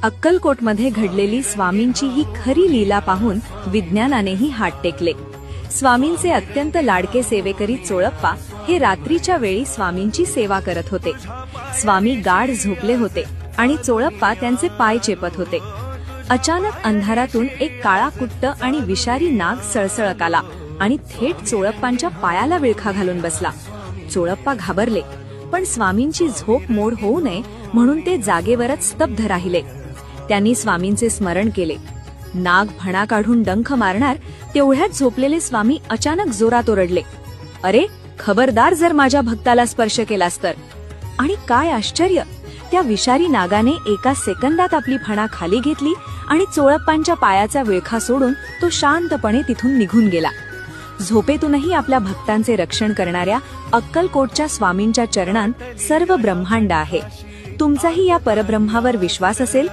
अक्कलकोटमध्ये घडलेली स्वामींची ही खरी लीला पाहून विज्ञानानेही हात टेकले। स्वामींचे अत्यंत लाडके सेवेकरी चोळप्पा हे रात्रीच्या वेळी स्वामींची सेवा करत होते। स्वामी गाढ झोपले होते आणि चोळप्पा त्यांचे पाय चेपत होते। अचानक अंधारातून एक काळा कुट्ट आणि विषारी नाग सळसळत आला आणि थेट चोळप्पांच्या पायाला विळखा घालून बसला। चोळप्पा घाबरले, पण स्वामींची झोप मोड होऊ नये म्हणून ते जागेवरच स्तब्ध राहिले। त्यांनी स्वामींचे स्मरण केले। नाग फणा काढून डंख मारणार तेवढ्यात झोपलेले स्वामी अचानक जोरात ओरडले, अरे खबरदार जर माझ्या भक्ताला स्पर्श केलास तर। आणि काय आश्चर्य, त्या विषारी नागाने एका सेकंदात आपली फणा खाली घेतली आणि चोळप्पांच्या पायाचा विळखा सोडून तो शांतपणे तिथून निघून गेला। झोपेतूनही आपल्या भक्तांचे रक्षण करणाऱ्या अक्कलकोटच्या स्वामींच्या चरणांत सर्व ब्रह्मांड आहे। तुमचाही या परब्रह्मावर विश्वास असेल